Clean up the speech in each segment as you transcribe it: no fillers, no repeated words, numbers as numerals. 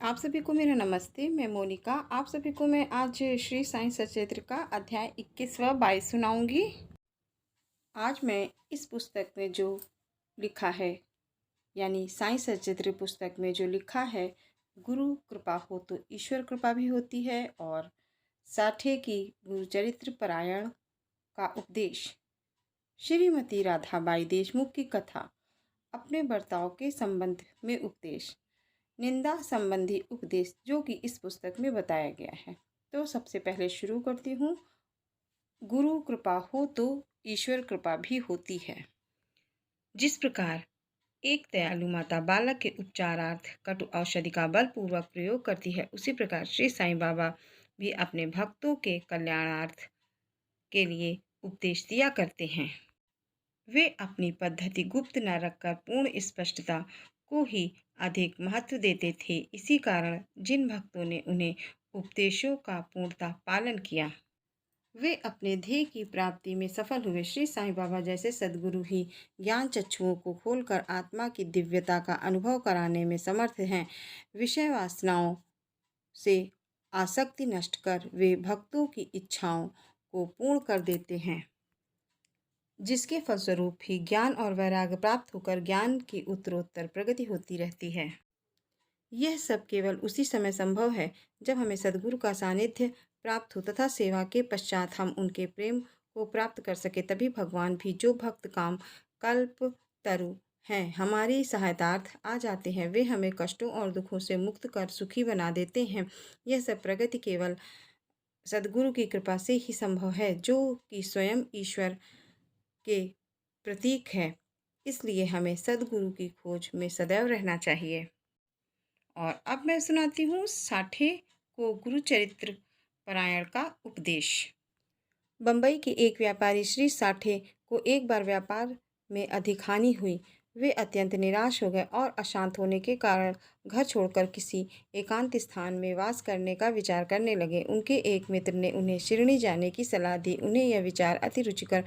आप सभी को मेरा नमस्ते। मैं मोनिका। आप सभी को मैं आज श्री साईं सचरित्र का अध्याय 21 व 22 सुनाऊंगी। आज मैं इस पुस्तक में जो लिखा है, यानी साईं सचरित्र पुस्तक में जो लिखा है, गुरु कृपा हो तो ईश्वर कृपा भी होती है, और साठे की गुरुचरित्र परायण का उपदेश, श्रीमती राधाबाई देशमुख की कथा, अपने बर्ताव के संबंध में उपदेश, निंदा संबंधी उपदेश जो कि इस पुस्तक में बताया गया है। तो सबसे पहले शुरू करती हूँ। गुरु कृपा हो तो ईश्वर कृपा भी होती है। जिस प्रकार एक दयालु माता बालक के उपचारार्थ कटु औषधि का बलपूर्वक प्रयोग करती है, उसी प्रकार श्री साईं बाबा भी अपने भक्तों के कल्याणार्थ के लिए उपदेश दिया करते हैं। वे अपनी पद्धति गुप्त न रखकर पूर्ण स्पष्टता को ही अधिक महत्व देते थे। इसी कारण जिन भक्तों ने उन्हें उपदेशों का पूर्णतः पालन किया, वे अपने ध्येय की प्राप्ति में सफल हुए। श्री साईं बाबा जैसे सद्गुरु ही ज्ञान चक्षुओं को खोलकर आत्मा की दिव्यता का अनुभव कराने में समर्थ हैं। विषय वासनाओं से आसक्ति नष्ट कर वे भक्तों की इच्छाओं को पूर्ण कर देते हैं, जिसके फलस्वरूप ही ज्ञान और वैराग्य प्राप्त होकर ज्ञान की उत्तरोत्तर प्रगति होती रहती है। यह सब केवल उसी समय संभव है जब हमें सद्गुरु का सानिध्य प्राप्त हो तथा सेवा के पश्चात हम उनके प्रेम को प्राप्त कर सके। तभी भगवान भी, जो भक्त काम कल्प तरु हैं, हमारी सहायतार्थ आ जाते हैं। वे हमें कष्टों और दुखों से मुक्त कर सुखी बना देते हैं। यह सब प्रगति केवल सद्गुरु की कृपा से ही संभव है, जो कि स्वयं ईश्वर के प्रतीक है। इसलिए हमें सद्गुरु की खोज में सदैव रहना चाहिए। और अब मैं सुनाती हूँ साठे को गुरुचरित्र परायण का उपदेश। बम्बई के एक व्यापारी श्री साठे को एक बार व्यापार में अधिक हानि हुई। वे अत्यंत निराश हो गए और अशांत होने के कारण घर छोड़कर किसी एकांत स्थान में वास करने का विचार करने लगे। उनके एक मित्र ने उन्हें शिरडी जाने की सलाह दी। उन्हें यह विचार अति रुचिकर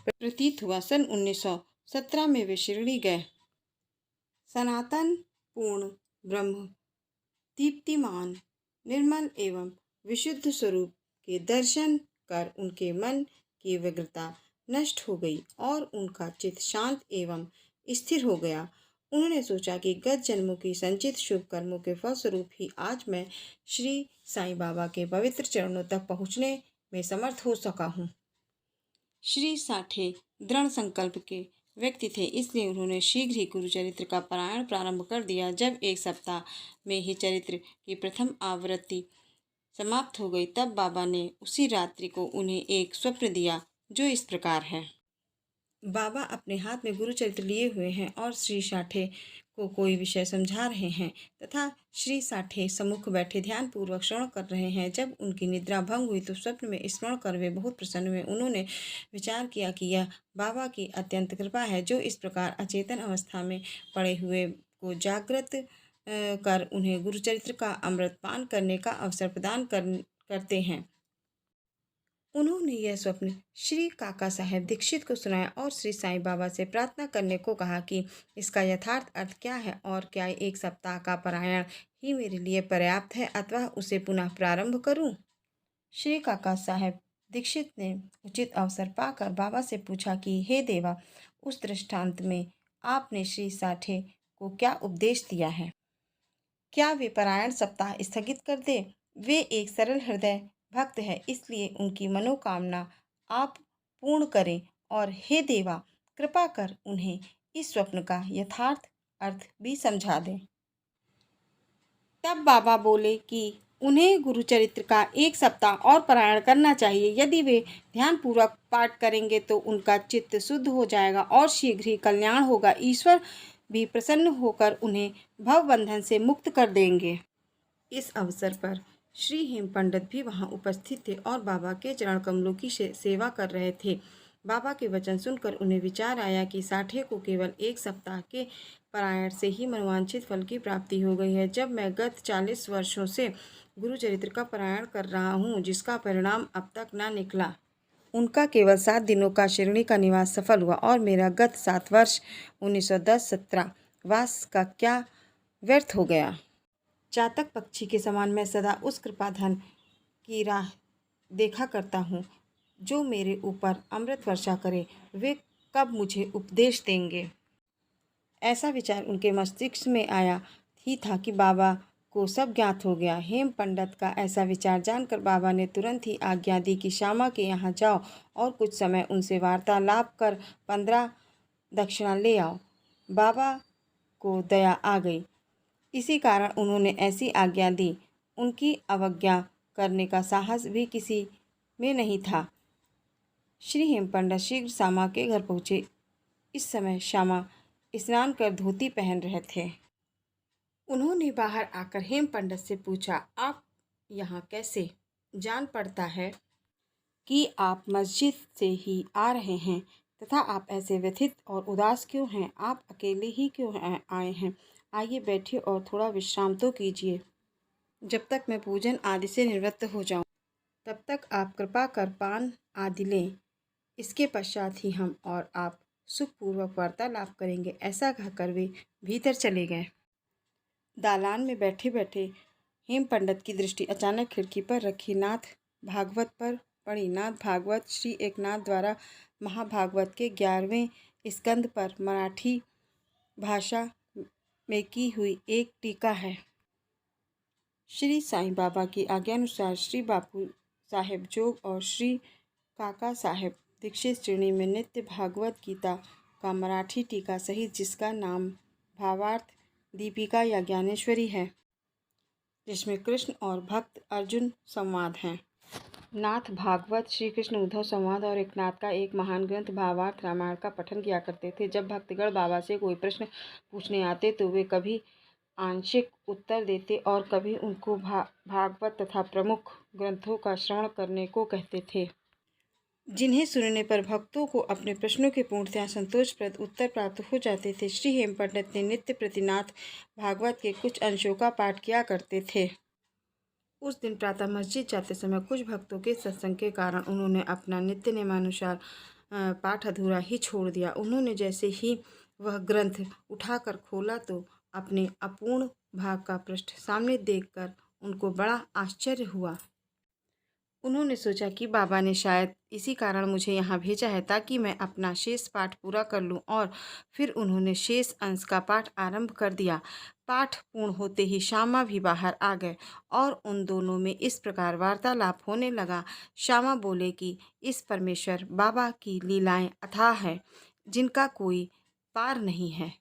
प्रतीत हुआ। सन 1917 में वे शिरडी गए। सनातन पूर्ण ब्रह्म दीप्तिमान निर्मल एवं विशुद्ध स्वरूप के दर्शन कर उनके मन की व्यग्रता नष्ट हो गई और उनका चित्त शांत एवं स्थिर हो गया। उन्होंने सोचा कि गत जन्मों की संचित शुभ कर्मों के फलस्वरूप ही आज मैं श्री साईं बाबा के पवित्र चरणों तक पहुँचने में समर्थ हो सका हूँ। श्री साठे दृढ़ संकल्प के व्यक्ति थे, इसलिए उन्होंने शीघ्र ही गुरुचरित्र का पारायण प्रारंभ कर दिया। जब एक सप्ताह में ही चरित्र की प्रथम आवृत्ति समाप्त हो गई, तब बाबा ने उसी रात्रि को उन्हें एक स्वप्न दिया, जो इस प्रकार है। बाबा अपने हाथ में गुरुचरित्र लिए हुए हैं और श्री साठे को कोई विषय समझा रहे हैं तथा श्री साठे सम्मुख बैठे ध्यान पूर्वक श्रवण कर रहे हैं। जब उनकी निद्रा भंग हुई तो स्वप्न में स्मरण कर वे बहुत प्रसन्न हुए। उन्होंने विचार किया कि यह बाबा की अत्यंत कृपा है, जो इस प्रकार अचेतन अवस्था में पड़े हुए को जागृत कर उन्हें गुरुचरित्र का अमृत पान करने का अवसर प्रदान करते हैं। उन्होंने यह स्वप्न श्री काका साहेब दीक्षित को सुनाया और श्री साईं बाबा से प्रार्थना करने को कहा कि इसका यथार्थ अर्थ क्या है और क्या एक सप्ताह का पारायण ही मेरे लिए पर्याप्त है अथवा उसे पुनः प्रारंभ करूं। श्री काका साहेब दीक्षित ने उचित अवसर पाकर बाबा से पूछा कि हे देवा, उस दृष्टांत में आपने श्री साठे को क्या उपदेश दिया है? क्या वे पारायण सप्ताह स्थगित कर दे? वे एक सरल हृदय भक्त है, इसलिए उनकी मनोकामना आप पूर्ण करें और हे देवा, कृपा कर उन्हें इस स्वप्न का यथार्थ अर्थ भी समझा दें। तब बाबा बोले कि उन्हें गुरुचरित्र का एक सप्ताह और पारायण करना चाहिए। यदि वे ध्यानपूर्वक पाठ करेंगे तो उनका चित्त शुद्ध हो जाएगा और शीघ्र ही कल्याण होगा। ईश्वर भी प्रसन्न होकर उन्हें भवबंधन से मुक्त कर देंगे। इस अवसर पर श्री हेम पंडित भी वहां उपस्थित थे और बाबा के चरण कमलों की सेवा कर रहे थे। बाबा के वचन सुनकर उन्हें विचार आया कि साठे को केवल एक सप्ताह के पारायण से ही मनोवांछित फल की प्राप्ति हो गई है, जब मैं गत 40 वर्षों से गुरुचरित्र का पारायण कर रहा हूँ, जिसका परिणाम अब तक न निकला। उनका केवल 7 दिनों का शिरडी का निवास सफल हुआ और मेरा गत 7 वर्ष 1910-17 वास का क्या व्यर्थ हो गया। चातक पक्षी के समान मैं सदा उस कृपाधन की राह देखा करता हूँ जो मेरे ऊपर अमृत वर्षा करे। वे कब मुझे उपदेश देंगे? ऐसा विचार उनके मस्तिष्क में आया ही था कि बाबा को सब ज्ञात हो गया। हेम पंडित का ऐसा विचार जानकर बाबा ने तुरंत ही आज्ञा दी कि श्यामा के यहाँ जाओ और कुछ समय उनसे वार्तालाप कर 15 दक्षिणा ले आओ। बाबा को दया आ गई, इसी कारण उन्होंने ऐसी आज्ञा दी। उनकी अवज्ञा करने का साहस भी किसी में नहीं था। श्री हेम पंडित शीघ्र श्यामा के घर पहुँचे। इस समय श्यामा स्नान कर धोती पहन रहे थे। उन्होंने बाहर आकर हेम पंडित से पूछा, आप यहाँ कैसे? जान पड़ता है कि आप मस्जिद से ही आ रहे हैं, तथा आप ऐसे व्यथित और उदास क्यों हैं? आप अकेले ही क्यों आए हैं? आइए बैठिए और थोड़ा विश्राम तो कीजिए। जब तक मैं पूजन आदि से निवृत्त हो जाऊं, तब तक आप कृपा कर पान आदि लें। इसके पश्चात ही हम और आप सुखपूर्वक वार्तालाप करेंगे। ऐसा कहकर वे भीतर चले गए। दालान में बैठे बैठे हेम पंडित की दृष्टि अचानक खिड़की पर रखी नाथ भागवत पर पड़ी। नाथ भागवत श्री एकनाथ द्वारा महाभागवत के 11वें स्कंद पर मराठी भाषा में की हुई एक टीका है। श्री साईं बाबा की आज्ञानुसार श्री बापू साहेब जोग और श्री काका साहेब दीक्षित श्रेणी में नित्य भागवत गीता का मराठी टीका सहित, जिसका नाम भावार्थ दीपिका या ज्ञानेश्वरी है, जिसमें कृष्ण और भक्त अर्जुन संवाद हैं। नाथ भागवत श्री कृष्ण उद्धव संवाद और एकनाथ का एक महान ग्रंथ। भावार्थ रामायण का पठन किया करते थे। जब भक्तगण बाबा से कोई प्रश्न पूछने आते तो वे कभी आंशिक उत्तर देते और कभी उनको भागवत तथा प्रमुख ग्रंथों का श्रवण करने को कहते थे, जिन्हें सुनने पर भक्तों को अपने प्रश्नों के पूर्णतया संतोषप्रद उत्तर प्राप्त हो जाते थे। श्री हेम पंडित ने नित्य प्रतिनाथ भागवत के कुछ अंशों का पाठ किया करते थे। उस दिन प्रातः मस्जिद जाते समय कुछ भक्तों के सत्संग के कारण उन्होंने अपना नित्य नियमानुसार पाठ अधूरा ही छोड़ दिया। उन्होंने जैसे ही वह ग्रंथ उठाकर खोला तो अपने अपूर्ण भाग का पृष्ठ सामने देखकर उनको बड़ा आश्चर्य हुआ। उन्होंने सोचा कि बाबा ने शायद इसी कारण मुझे यहाँ भेजा है, ताकि मैं अपना शेष पाठ पूरा कर लूँ। और फिर उन्होंने शेष अंश का पाठ आरंभ कर दिया। पाठ पूर्ण होते ही श्यामा भी बाहर आ गए और उन दोनों में इस प्रकार वार्तालाप होने लगा। श्यामा बोले कि इस परमेश्वर बाबा की लीलाएं अथाह है, जिनका कोई पार नहीं है।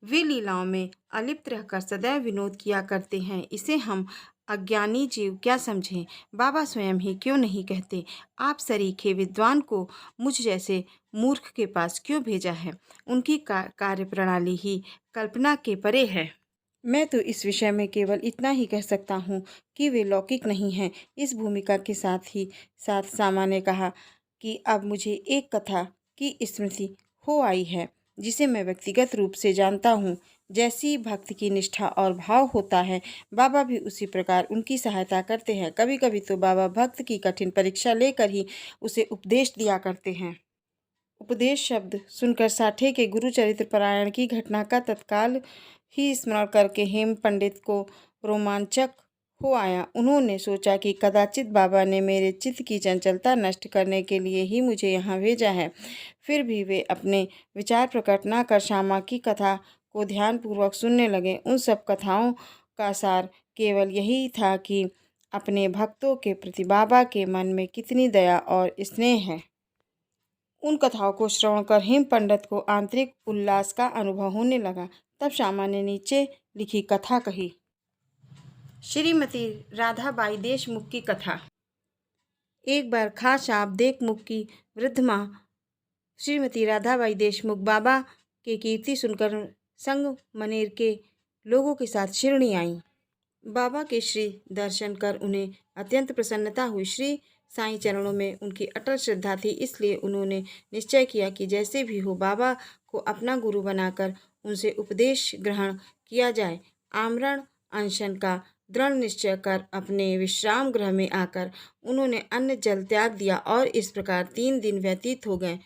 वे लीलाओं में अलिप्त रहकर सदैव विनोद किया करते हैं। इसे हम अज्ञानी जीव क्या समझें? बाबा स्वयं ही क्यों नहीं कहते, आप सरीखे विद्वान को मुझ जैसे मूर्ख के पास क्यों भेजा है? उनकी कार्य प्रणाली ही कल्पना के परे है। मैं तो इस विषय में केवल इतना ही कह सकता हूँ कि वे लौकिक नहीं हैं। इस भूमिका के साथ ही साथ श्यामा ने कहा कि अब मुझे एक कथा की स्मृति हो आई है, जिसे मैं व्यक्तिगत रूप से जानता हूँ। जैसी भक्त की निष्ठा और भाव होता है, बाबा भी उसी प्रकार उनकी सहायता करते हैं। कभी कभी तो बाबा भक्त की कठिन परीक्षा लेकर ही उसे उपदेश दिया करते हैं। उपदेश शब्द सुनकर साठे के गुरुचरित्र पारायण की घटना का तत्काल ही स्मरण करके हेम पंडित को रोमांचक हो आया। उन्होंने सोचा कि कदाचित बाबा ने मेरे चित्त की चंचलता नष्ट करने के लिए ही मुझे यहाँ भेजा है। फिर भी वे अपने विचार प्रकट न कर श्यामा की कथा को ध्यानपूर्वक सुनने लगे। उन सब कथाओं का सार केवल यही था कि अपने भक्तों के प्रति बाबा के मन में कितनी दया और स्नेह है। उन कथाओं को श्रवण कर हेम पंडित को आंतरिक उल्लास का अनुभव होने लगा। तब श्यामा ने नीचे लिखी कथा कही। श्रीमती राधाबाई देशमुख की कथा। एक बार खास आप देखमुख की वृद्ध माँ श्रीमती राधाबाई देशमुख बाबा के कीर्ति सुनकर संग मनेर के लोगों के साथ शिरडी आईं। बाबा के श्री दर्शन कर उन्हें अत्यंत प्रसन्नता हुई। श्री साईं चरणों में उनकी अटल श्रद्धा थी, इसलिए उन्होंने निश्चय किया कि जैसे भी हो बाबा को अपना गुरु बनाकर उनसे उपदेश ग्रहण किया जाए। आमरण अनशन का दृढ़ निश्चय कर अपने विश्राम गृह में आकर उन्होंने अन्न जल त्याग दिया और इस प्रकार 3 दिन व्यतीत हो गए।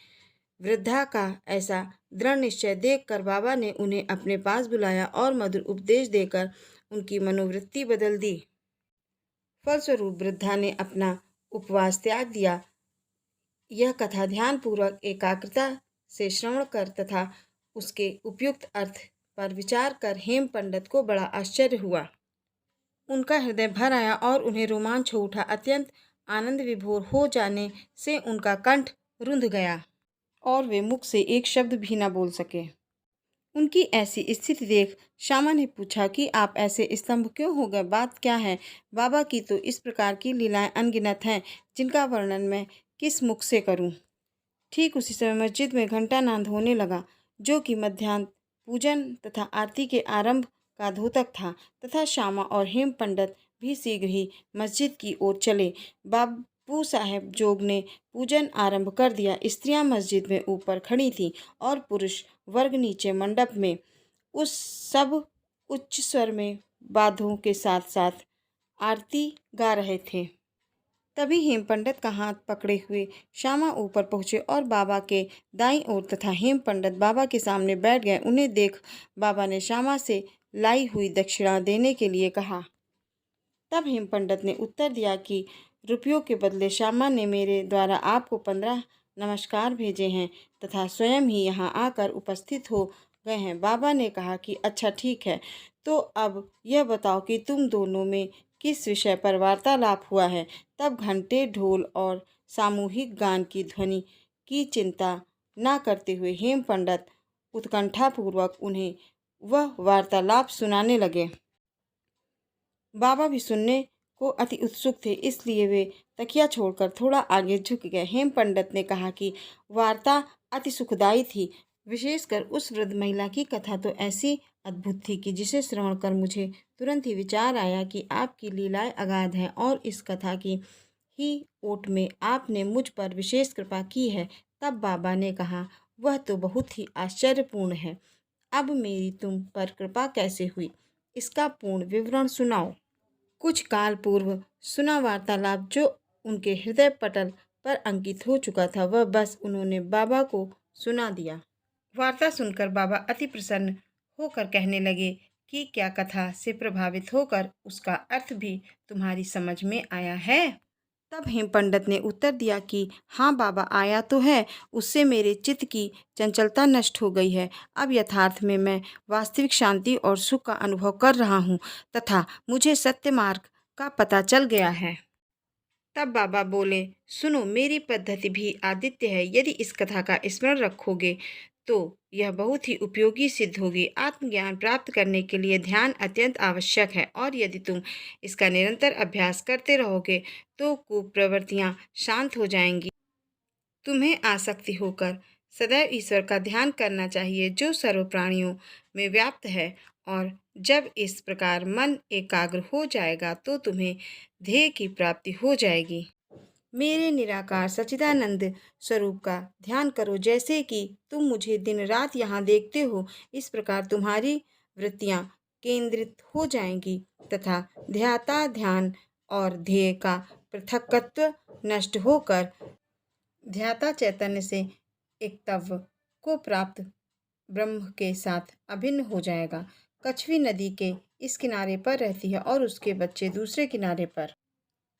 वृद्धा का ऐसा दृढ़ निश्चय देखकर बाबा ने उन्हें अपने पास बुलाया और मधुर उपदेश देकर उनकी मनोवृत्ति बदल दी। फलस्वरूप वृद्धा ने अपना उपवास त्याग दिया। यह कथा ध्यानपूर्वक एकाग्रता से श्रवण कर तथा उसके उपयुक्त अर्थ पर विचार कर हेम पंडित को बड़ा आश्चर्य हुआ। उनका हृदय भर आया और उन्हें रोमांच हो उठा। अत्यंत आनंद विभोर हो जाने से उनका कंठ रुंध गया और वे मुख से एक शब्द भी न बोल सके। उनकी ऐसी स्थिति देख श्यामा ने पूछा कि आप ऐसे स्तंभ क्यों हो गए, बात क्या है? बाबा की तो इस प्रकार की लीलाएं अनगिनत हैं, जिनका वर्णन मैं किस मुख से करूं। ठीक उसी समय मस्जिद में घंटानाद होने लगा, जो कि मध्याह्न पूजन तथा आरती के आरंभ का द्योतक था, तथा श्यामा और हेम पंडित भी शीघ्र ही मस्जिद की ओर चले। बाबू साहेब जोग ने पूजन आरंभ कर दिया। स्त्रियां मस्जिद में ऊपर खड़ी थीं और पुरुष वर्ग नीचे मंडप में। उस सब उच्च स्वर में वाद्यों के साथ साथ आरती गा रहे थे। तभी हेम पंडित का हाथ पकड़े हुए श्यामा ऊपर पहुंचे और बाबा के दाईं ओर तथा हेम पंडित बाबा के सामने बैठ गए। उन्हें देख बाबा ने श्यामा से लाई हुई दक्षिणा देने के लिए कहा। तब हेम पंडित ने उत्तर दिया कि रुपयों के बदले श्यामा ने मेरे द्वारा आपको 15 नमस्कार भेजे हैं तथा स्वयं ही यहाँ आकर उपस्थित हो गए हैं। बाबा ने कहा कि अच्छा ठीक है, तो अब यह बताओ कि तुम दोनों में किस विषय पर वार्तालाप हुआ है। तब घंटे, ढोल और सामूहिक गान की ध्वनि की चिंता न करते हुए हेम पंडित उत्कंठापूर्वक उन्हें वह वार्तालाप सुनाने लगे। बाबा भी सुनने को अति उत्सुक थे, इसलिए वे तकिया छोड़कर थोड़ा आगे झुक गए। हेम पंडित ने कहा कि वार्ता अति सुखदायी थी। विशेषकर उस वृद्ध महिला की कथा तो ऐसी अद्भुत थी कि जिसे श्रवण कर मुझे तुरंत ही विचार आया कि आपकी लीलाएं अगाध हैं और इस कथा की ही ओट में आपने मुझ पर विशेष कृपा की है। तब बाबा ने कहा, वह तो बहुत ही आश्चर्यपूर्ण है। अब मेरी तुम पर कृपा कैसे हुई, इसका पूर्ण विवरण सुनाओ। कुछ काल पूर्व सुना वार्तालाप जो उनके हृदय पटल पर अंकित हो चुका था, वह बस उन्होंने बाबा को सुना दिया। वार्ता सुनकर बाबा अति प्रसन्न होकर कहने लगे कि क्या कथा से प्रभावित होकर उसका अर्थ भी तुम्हारी समझ में आया है? तब हेम पंडित ने उत्तर दिया कि हाँ बाबा, आया तो है। उससे मेरे चित्त की चंचलता नष्ट हो गई है। अब यथार्थ में मैं वास्तविक शांति और सुख का अनुभव कर रहा हूँ तथा मुझे सत्य मार्ग का पता चल गया है। तब बाबा बोले, सुनो, मेरी पद्धति भी आदित्य है। यदि इस कथा का स्मरण रखोगे तो यह बहुत ही उपयोगी सिद्ध होगी। आत्मज्ञान प्राप्त करने के लिए ध्यान अत्यंत आवश्यक है और यदि तुम इसका निरंतर अभ्यास करते रहोगे तो कुप्रवृत्तियां शांत हो जाएंगी। तुम्हें आसक्ति होकर सदैव ईश्वर का ध्यान करना चाहिए जो सर्व प्राणियों में व्याप्त है, और जब इस प्रकार मन एकाग्र हो जाएगा तो तुम्हें ध्येय की प्राप्ति हो जाएगी। मेरे निराकार सच्चिदानंद स्वरूप का ध्यान करो। जैसे कि तुम मुझे दिन रात यहाँ देखते हो, इस प्रकार तुम्हारी वृत्तियाँ केंद्रित हो जाएंगी तथा ध्याता ध्यान और ध्येय का पृथकत्व नष्ट होकर ध्याता चैतन्य से एकत्व को प्राप्त ब्रह्म के साथ अभिन्न हो जाएगा। कछवी नदी के इस किनारे पर रहती है और उसके बच्चे दूसरे किनारे पर।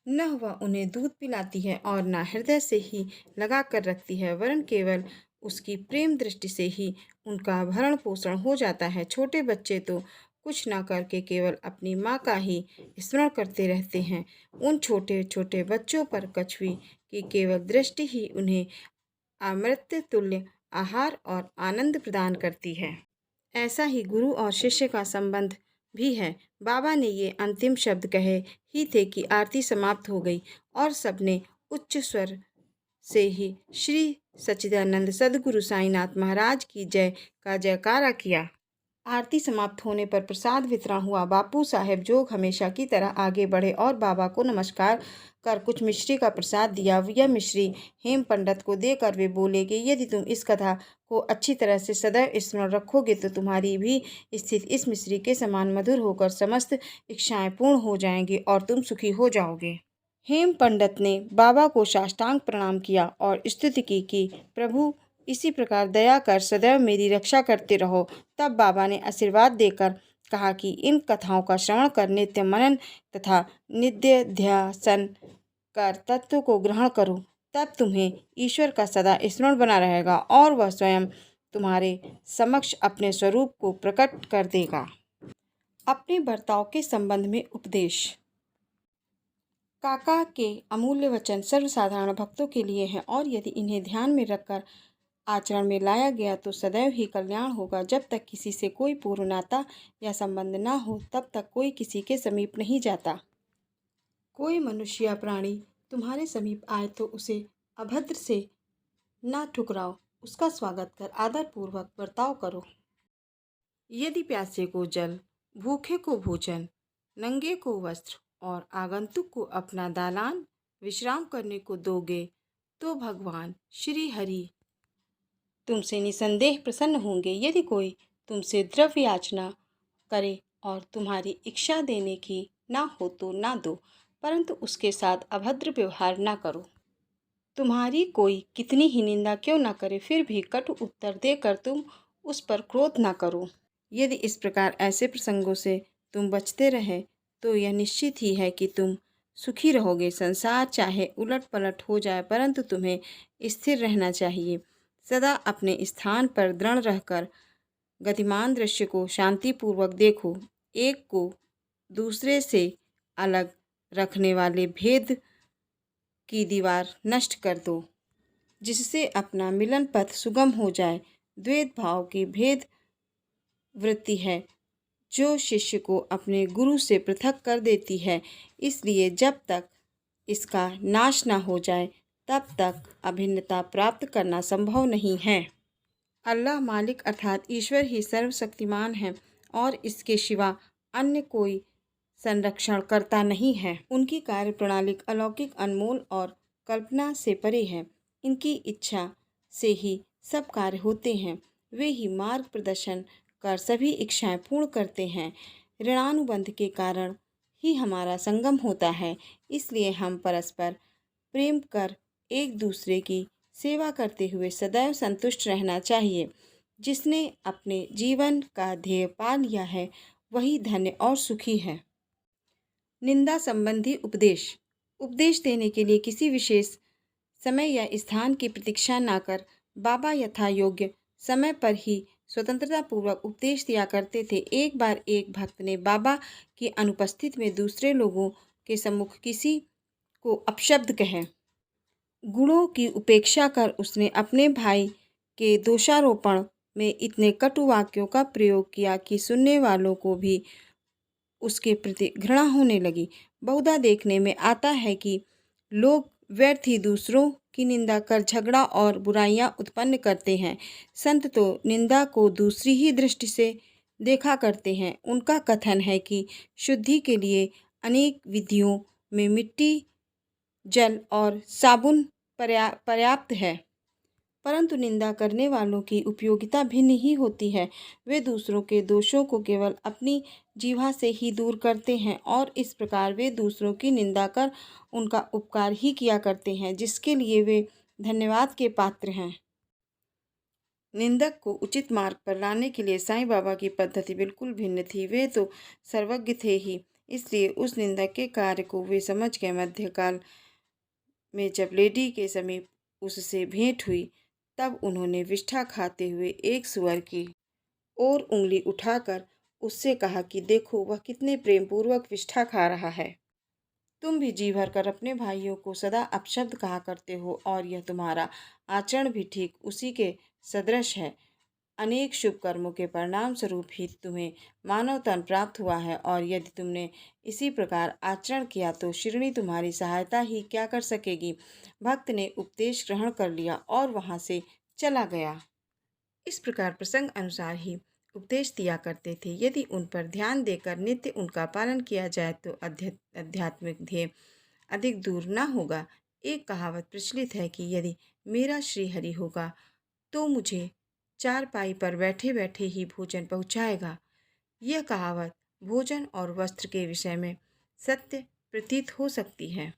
न वह उन्हें दूध पिलाती है और न हृदय से ही लगा कर रखती है, वरन केवल उसकी प्रेम दृष्टि से ही उनका भरण पोषण हो जाता है। छोटे बच्चे तो कुछ न करके केवल अपनी माँ का ही स्मरण करते रहते हैं। उन छोटे छोटे बच्चों पर कछवी की केवल दृष्टि ही उन्हें अमृत तुल्य आहार और आनंद प्रदान करती है। ऐसा ही गुरु और शिष्य का संबंध भी है। बाबा ने ये अंतिम शब्द कहे ही थे कि आरती समाप्त हो गई और सबने उच्च स्वर से ही श्री सच्चिदानंद सद्गुरु साईनाथ महाराज की जय का जयकारा किया। आरती समाप्त होने पर प्रसाद वितरण हुआ। बापू साहेब जोग हमेशा की तरह आगे बढ़े और बाबा को नमस्कार कर कुछ मिश्री का प्रसाद दिया। यह मिश्री हेम पंडित को देकर वे बोले कि यदि तुम इस कथा को अच्छी तरह से सदैव स्मरण रखोगे तो तुम्हारी भी स्थिति इस मिश्री के समान मधुर होकर समस्त इच्छाएं पूर्ण हो जाएंगी और तुम सुखी हो जाओगे। हेम पंडित ने बाबा को साष्टांग प्रणाम किया और स्तुति की कि प्रभु इसी प्रकार दया कर सदैव मेरी रक्षा करते रहो। तब बाबा ने आशीर्वाद देकर कहा कि इन कथाओं का श्रवण कर नित्य मनन तथा निधिध्यासन कर तत्व को ग्रहण करो, तब तुम्हें ईश्वर का सदा स्मरण बना रहेगा और वह स्वयं तुम्हारे समक्ष अपने स्वरूप को प्रकट कर देगा। अपने बर्ताव के संबंध में उपदेश। काका के अमूल्य वचन सर्वसाधारण भक्तों के लिए हैं और यदि इन्हें ध्यान में रखकर आचरण में लाया गया तो सदैव ही कल्याण होगा। जब तक किसी से कोई पूर्व नाता या संबंध ना हो तब तक कोई किसी के समीप नहीं जाता। कोई मनुष्य या प्राणी तुम्हारे समीप आए तो उसे अभद्र से ना ठुकराओ, उसका स्वागत कर आदर पूर्वक बर्ताव करो। यदि प्यासे को जल, भूखे को भोजन, नंगे को वस्त्र और आगंतुक को अपना दालान विश्राम करने को दोगे तो भगवान श्री हरि तुमसे निसंदेह प्रसन्न होंगे। यदि कोई तुमसे द्रव्य याचना करे और तुम्हारी इच्छा देने की ना हो तो ना दो, परंतु उसके साथ अभद्र व्यवहार ना करो। तुम्हारी कोई कितनी ही निंदा क्यों ना करे फिर भी कटु उत्तर देकर तुम उस पर क्रोध ना करो। यदि इस प्रकार ऐसे प्रसंगों से तुम बचते रहे तो यह निश्चित ही है कि तुम सुखी रहोगे। संसार चाहे उलट पलट हो जाए परंतु तुम्हें स्थिर रहना चाहिए। सदा अपने स्थान पर दृढ़ रहकर गतिमान दृश्य को शांतिपूर्वक देखो। एक को दूसरे से अलग रखने वाले भेद की दीवार नष्ट कर दो, जिससे अपना मिलन पथ सुगम हो जाए। द्वैत भाव की भेद वृत्ति है जो शिष्य को अपने गुरु से पृथक कर देती है, इसलिए जब तक इसका नाश न हो जाए तब तक अभिन्नता प्राप्त करना संभव नहीं है। अल्लाह मालिक अर्थात ईश्वर ही सर्वशक्तिमान है और इसके सिवा अन्य कोई संरक्षण करता नहीं है। उनकी कार्य प्रणाली अलौकिक, अनमोल और कल्पना से परे है। इनकी इच्छा से ही सब कार्य होते हैं। वे ही मार्ग प्रदर्शन कर सभी इच्छाएं पूर्ण करते हैं। ऋणानुबंध के कारण ही हमारा संगम होता है, इसलिए हम परस्पर प्रेम कर एक दूसरे की सेवा करते हुए सदैव संतुष्ट रहना चाहिए। जिसने अपने जीवन का ध्येय पा लिया है वही धन्य और सुखी है। निंदा संबंधी उपदेश। उपदेश देने के लिए किसी विशेष समय या स्थान की प्रतीक्षा न कर बाबा यथा योग्य समय पर ही स्वतंत्रता पूर्वक उपदेश दिया करते थे। एक बार एक भक्त ने बाबा की अनुपस्थिति में दूसरे लोगों के सम्मुख किसी को अपशब्द कहे। गुणों की उपेक्षा कर उसने अपने भाई के दोषारोपण में इतने कटु वाक्यों का प्रयोग किया कि सुनने वालों को भी उसके प्रति घृणा होने लगी। बहुधा देखने में आता है कि लोग व्यर्थ ही दूसरों की निंदा कर झगड़ा और बुराइयां उत्पन्न करते हैं। संत तो निंदा को दूसरी ही दृष्टि से देखा करते हैं। उनका कथन है कि शुद्धि के लिए अनेक विधियों में मिट्टी, जल और साबुन पर्याप्त है, परंतु निंदा करने वालों की उपयोगिता भिन्न ही होती है। वे दूसरों के दोषों को केवल अपनी जीवा से ही दूर करते हैं और इस प्रकार वे दूसरों की निंदा कर उनका उपकार ही किया करते हैं, जिसके लिए वे धन्यवाद के पात्र हैं। निंदक को उचित मार्ग पर लाने के लिए साईं बाबा की पद्धति बिल्कुल भिन्न थी। वे तो सर्वज्ञ थे ही, इसलिए उस निंदक के कार्य को वे समझ गए। मध्यकाल में जब लेडी के समीप उससे भेंट हुई तब उन्होंने विष्ठा खाते हुए एक सुअर की ओर उंगली उठाकर उससे कहा कि देखो वह कितने प्रेम पूर्वक विष्ठा खा रहा है। तुम भी जी भर कर अपने भाइयों को सदा अपशब्द कहा करते हो और यह तुम्हारा आचरण भी ठीक उसी के सदृश है। अनेक शुभ कर्मों के परिणाम स्वरूप ही तुम्हें मानव तन प्राप्त हुआ है और यदि तुमने इसी प्रकार आचरण किया तो शिरणी तुम्हारी सहायता ही क्या कर सकेगी। भक्त ने उपदेश ग्रहण कर लिया और वहां से चला गया। इस प्रकार प्रसंग अनुसार ही उपदेश दिया करते थे। यदि उन पर ध्यान देकर नित्य उनका पालन किया जाए तो आध्यात्मिक ध्येय अधिक दूर न होगा। एक कहावत प्रचलित है कि यदि मेरा श्रीहरि होगा तो मुझे चारपाई पर बैठे बैठे ही भोजन पहुंचाएगा। यह कहावत भोजन और वस्त्र के विषय में सत्य प्रतीत हो सकती है,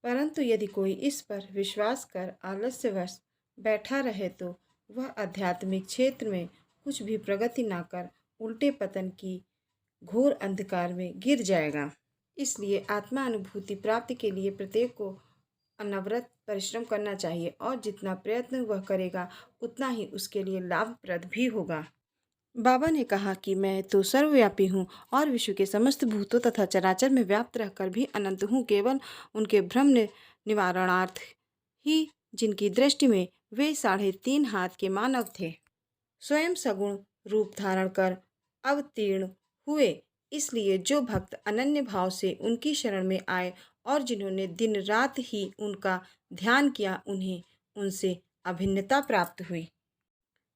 परंतु यदि कोई इस पर विश्वास कर आलस्यवश बैठा रहे तो वह आध्यात्मिक क्षेत्र में कुछ भी प्रगति ना कर उल्टे पतन की घोर अंधकार में गिर जाएगा। इसलिए आत्मा अनुभूति प्राप्ति के लिए प्रत्येक को अनवरत परिश्रम करना चाहिए और जितना प्रयत्न वह करेगा उतना ही उसके लिए लाभप्रद भी होगा। बाबा ने कहा कि मैं तो सर्वव्यापी हूँ और विश्व के समस्त भूतों तथा चराचर में व्याप्त रहकर भी अनंत हूँ। केवल उनके भ्रम निवारणार्थ ही जिनकी दृष्टि में वे 3.5 हाथ के मानव थे, स्वयं सगुण रूप धारण कर अवतीर्ण हुए। इसलिए जो भक्त अनन्य भाव से उनकी शरण में आए और जिन्होंने दिन रात ही उनका ध्यान किया, उन्हें उनसे अभिन्नता प्राप्त हुई।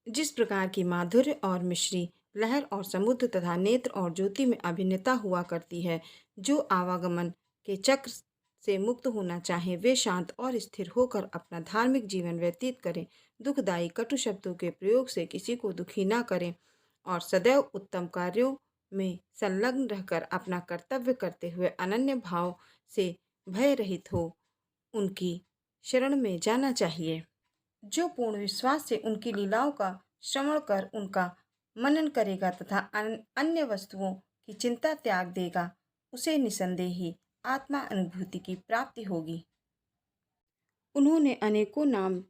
जिस प्रकार की माधुर्य और मिश्री, लहर और समुद्र तथा नेत्र और ज्योति में अभिन्नता हुआ करती है, जो आवागमन के चक्र से मुक्त होना चाहे वे शांत और स्थिर होकर अपना धार्मिक जीवन व्यतीत करें, दुखदायी कटु शब्दों के प्रयोग से किसी को दुखी ना करें और सदैव उत्तम कार्यों में संलग्न रहकर अपना कर्तव्य करते हुए अनन्य भाव से भय रहित हो, उनकी शरण में जाना चाहिए। जो पूर्ण विश्वास से उनकी लीलाओं का श्रवण कर उनका मनन करेगा तथा अन्य वस्तुओं की चिंता त्याग देगा, उसे निसंदेह ही आत्मा अनुभूति की प्राप्ति होगी। उन्होंने अनेकों नाम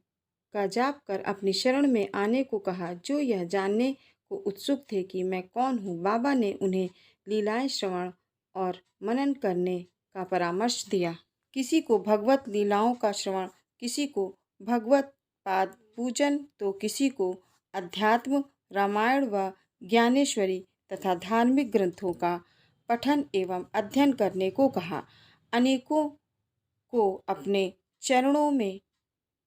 का जाप कर अपनी शरण में आने को कहा, जो यह जानने को उत्सुक थे कि मैं कौन हूँ। बाबा ने उन्हें लीलाएं श्रवण और मनन करने का परामर्श दिया। किसी को भगवत लीलाओं का श्रवण, किसी को भगवत पाद पूजन तो किसी को अध्यात्म, रामायण व ज्ञानेश्वरी तथा धार्मिक ग्रंथों का पठन एवं अध्ययन करने को कहा। अनेकों को अपने चरणों में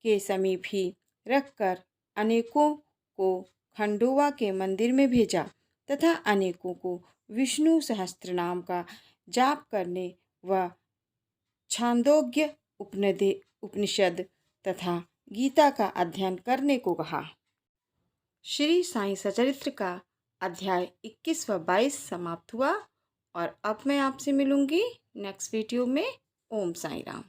के समीप ही रखकर अनेकों को खंडोवा के मंदिर में भेजा तथा अनेकों को विष्णु सहस्त्रनाम का जाप करने व छांदोग्य उपनिषद तथा गीता का अध्ययन करने को कहा। श्री साईं सचरित्र का अध्याय 21 व 22 समाप्त हुआ और अब मैं आपसे मिलूंगी नेक्स्ट वीडियो में। ओम साईं राम।